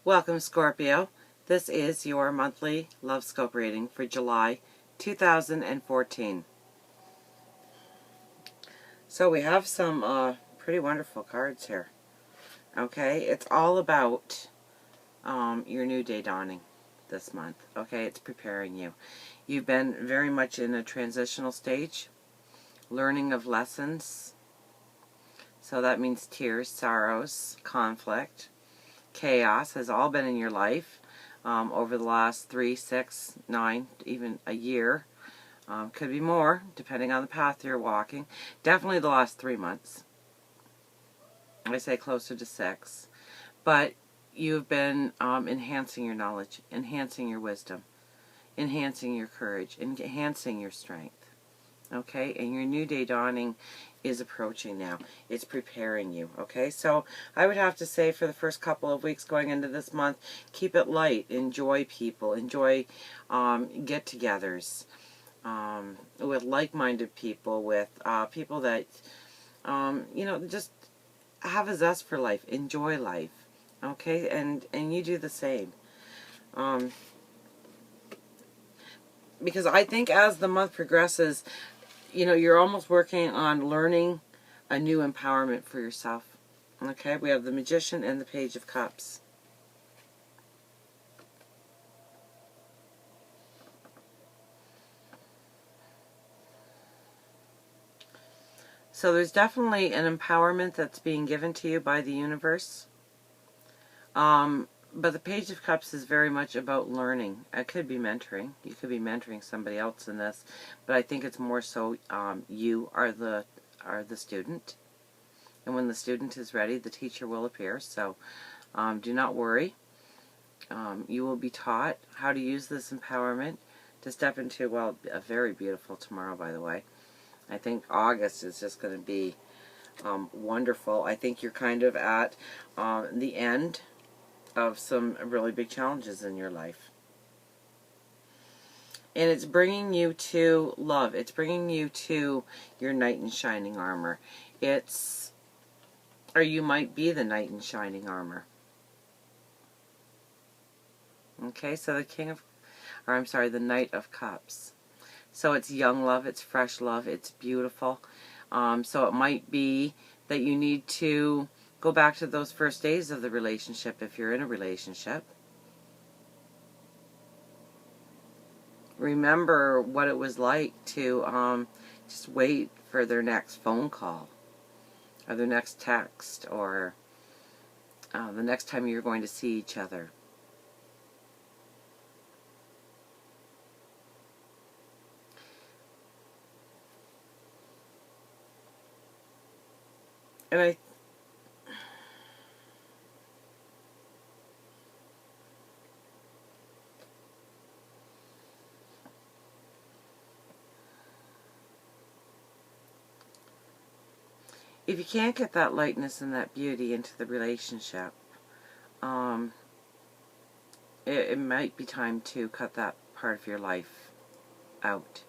Welcome, Scorpio. This is your monthly love scope reading for July 2014. So we have some pretty wonderful cards here. Okay, it's all about your new day dawning this month. Okay, it's preparing you. You've been very much in a transitional stage, learning of lessons. So that means tears, sorrows, conflict, chaos has all been in your life over the last 3, 6, 9, even a year. Could be more, depending on the path you're walking. Definitely the last 3 months. I say closer to 6. But you've been enhancing your knowledge, enhancing your wisdom, enhancing your courage, enhancing your strength. Okay, and your new day dawning is approaching now. It's preparing you. Okay, so I would have to say for the first couple of weeks going into this month, keep it light. Enjoy people. Enjoy get-togethers with like-minded people, with people that, just have a zest for life. Enjoy life. Okay, and you do the same. Because I think as the month progresses, you're almost working on learning a new empowerment for yourself. Okay, we have the Magician and the Page of Cups. So there's definitely an empowerment that's being given to you by the universe. But the Page of Cups is very much about learning. It could be mentoring. You could be mentoring somebody else in this, but I think it's more so you are the student, and when the student is ready, the teacher will appear. So do not worry. You will be taught how to use this empowerment to step into, well, a very beautiful tomorrow, by the way. I think August is just going to be wonderful. I think you're kind of at the end of some really big challenges in your life. And it's bringing you to love. It's bringing you to your knight in shining armor. Or you might be the knight in shining armor. Okay, so the Knight of Cups. So it's young love, it's fresh love, it's beautiful. So it might be that you need to go back to those first days of the relationship if you're in a relationship. Remember what it was like to just wait for their next phone call, or their next text, or the next time you're going to see each other. And if you can't get that lightness and that beauty into the relationship, it might be time to cut that part of your life out.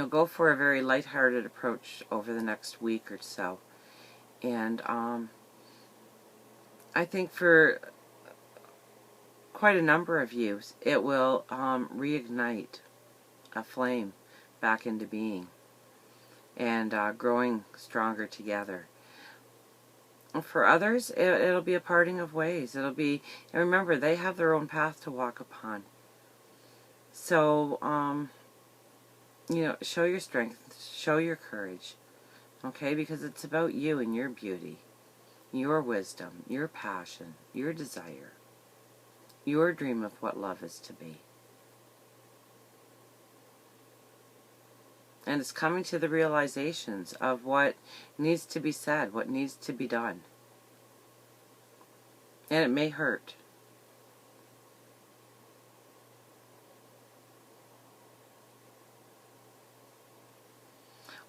Go for a very lighthearted approach over the next week or so. And I think for quite a number of you, it will reignite a flame back into being and growing stronger together. For others, it'll be a parting of ways. It'll be, and remember, they have their own path to walk upon. So, show your strength, show your courage, okay? Because it's about you and your beauty, your wisdom, your passion, your desire, your dream of what love is to be. And it's coming to the realizations of what needs to be said, what needs to be done. And it may hurt.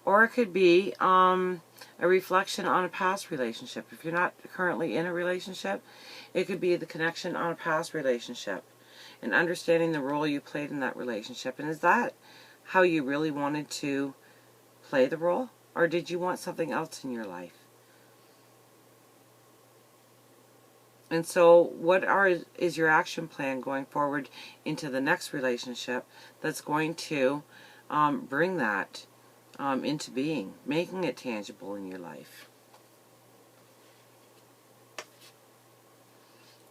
Or it could be a reflection on a past relationship. If you're not currently in a relationship, it could be the connection on a past relationship and understanding the role you played in that relationship. And is that how you really wanted to play the role, or did you want something else in your life? And so what is your action plan going forward into the next relationship that's going to bring that into being, making it tangible in your life?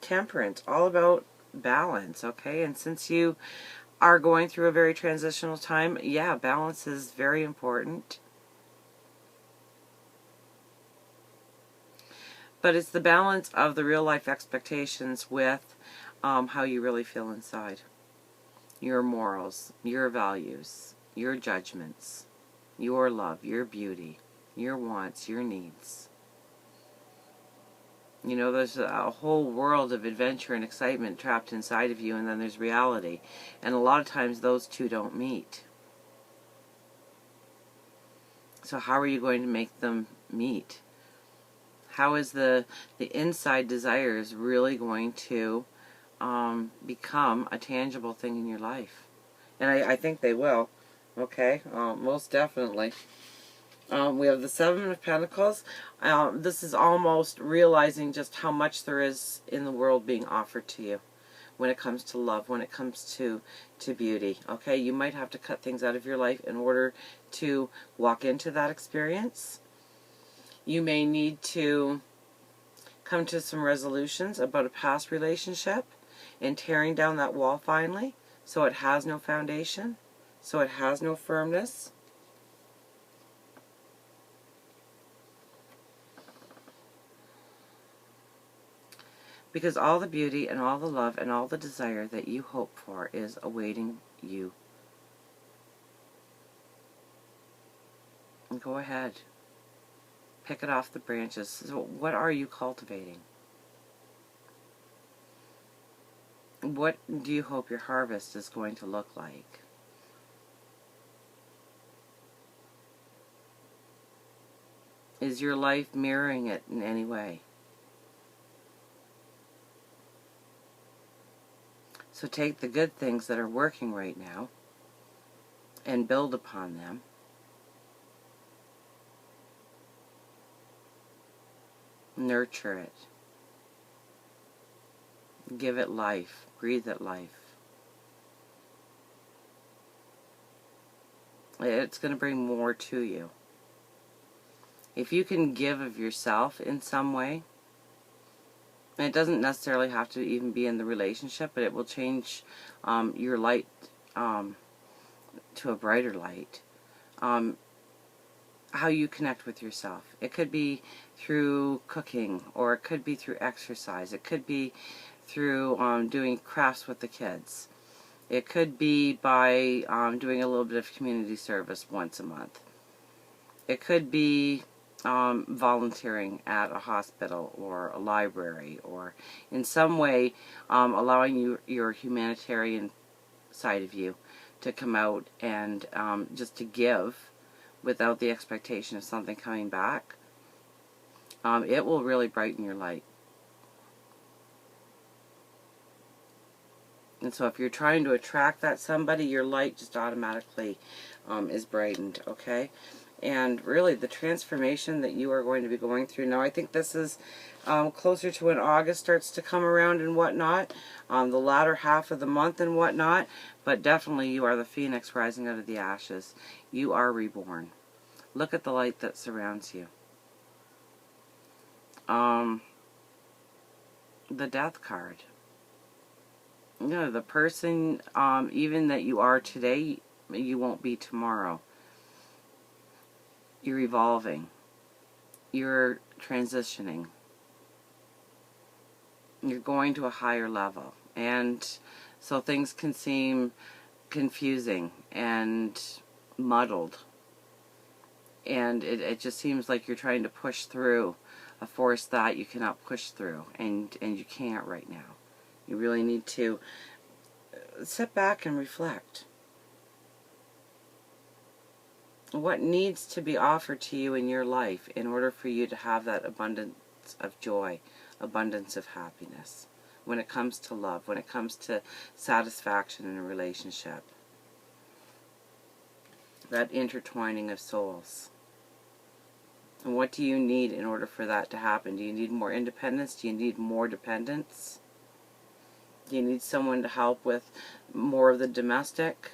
Temperance, all about balance, okay? And since you are going through a very transitional time, yeah, balance is very important. But it's the balance of the real life expectations with how you really feel inside. Your morals, your values, your judgments, your love, your beauty, your wants, your needs. You know, there's a whole world of adventure and excitement trapped inside of you, and then there's reality. And a lot of times those two don't meet. So how are you going to make them meet? How is the inside desires really going to become a tangible thing in your life? And I think they will. Okay, most definitely. We have the Seven of Pentacles. This is almost realizing just how much there is in the world being offered to you when it comes to love, when it comes to beauty. Okay, you might have to cut things out of your life in order to walk into that experience. You may need to come to some resolutions about a past relationship and tearing down that wall finally, so it has no foundation, so it has no firmness. Because all the beauty and all the love and all the desire that you hope for is awaiting you. And go ahead. Pick it off the branches. So what are you cultivating? What do you hope your harvest is going to look like? Is your life mirroring it in any way? So take the good things that are working right now and build upon them. Nurture it. Give it life. Breathe it life. It's going to bring more to you. If you can give of yourself in some way, and it doesn't necessarily have to even be in the relationship, but it will change your light to a brighter light. How you connect with yourself. It could be through cooking, or it could be through exercise. It could be through doing crafts with the kids. It could be by doing a little bit of community service once a month. It could be volunteering at a hospital or a library, or in some way allowing your humanitarian side of you to come out and just to give without the expectation of something coming back. It will really brighten your light. And so if you're trying to attract that somebody, your light just automatically is brightened, okay? And really the transformation that you are going to be going through now, I think this is closer to when August starts to come around and whatnot, the latter half of the month and whatnot, but definitely you are the phoenix rising out of the ashes. You are reborn. Look at the light that surrounds you. The Death card. You know, the person even that you are today, you won't be tomorrow. You're evolving. You're transitioning. You're going to a higher level. And so things can seem confusing and muddled. And it just seems like you're trying to push through a force that you cannot push through. And you can't right now. You really need to sit back and reflect. What needs to be offered to you in your life in order for you to have that abundance of joy, abundance of happiness, when it comes to love, when it comes to satisfaction in a relationship? that intertwining of souls. And what do you need in order for that to happen? Do you need more independence? Do you need more dependence? Do you need someone to help with more of the domestic?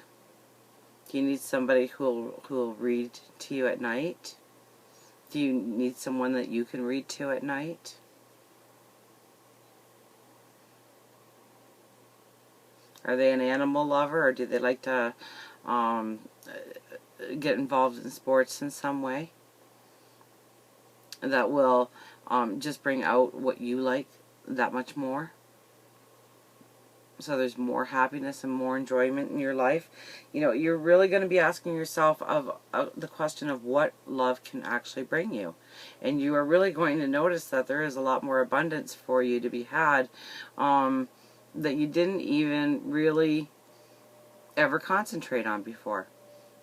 Do you need somebody who'll read to you at night? Do you need someone that you can read to at night? Are they an animal lover, or do they like to get involved in sports in some way that will just bring out what you like that much more? So there's more happiness and more enjoyment in your life. You know, you're really going to be asking yourself the question of what love can actually bring you. And you are really going to notice that there is a lot more abundance for you to be had that you didn't even really ever concentrate on before,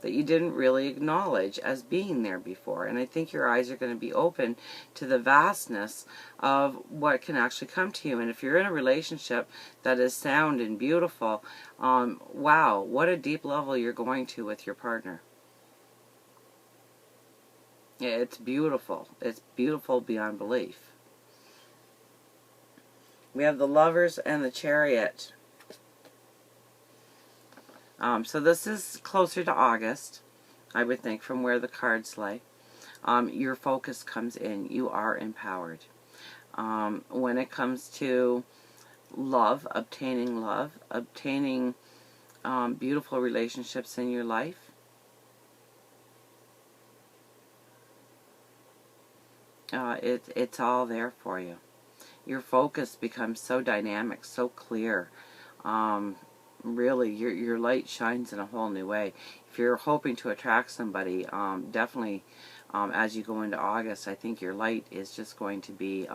that you didn't really acknowledge as being there before. And I think your eyes are going to be open to the vastness of what can actually come to you. And if you're in a relationship that is sound and beautiful, wow, what a deep level you're going to with your partner. Yeah, it's beautiful. It's beautiful beyond belief. We have the Lovers and the Chariot. So this is closer to August, I would think, from where the cards lay. Your focus comes in. You are empowered. When it comes to love, obtaining beautiful relationships in your life, it's all there for you. Your focus becomes so dynamic, so clear. Really, your light shines in a whole new way. If you're hoping to attract somebody, definitely as you go into August, I think your light is just going to be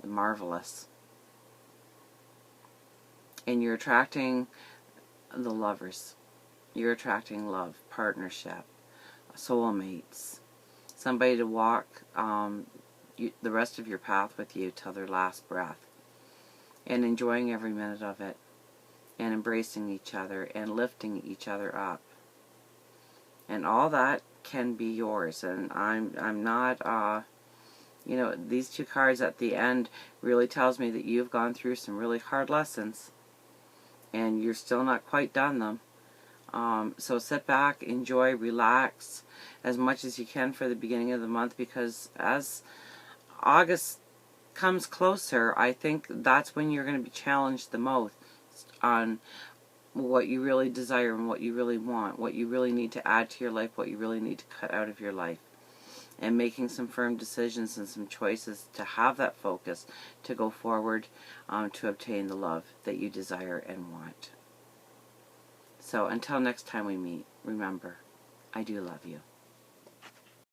marvelous. And you're attracting the lovers. You're attracting love, partnership, soulmates, somebody to walk the rest of your path with you till their last breath, and enjoying every minute of it, and embracing each other and lifting each other up. And all that can be yours. And I'm not you know, these two cards at the end really tells me that you've gone through some really hard lessons and you're still not quite done them. So sit back, enjoy, relax as much as you can for the beginning of the month, because as August comes closer, I think that's when you're going to be challenged the most on what you really desire and what you really want, what you really need to add to your life, what you really need to cut out of your life, and making some firm decisions and some choices to have that focus to go forward to obtain the love that you desire and want. So until next time we meet, remember, I do love you.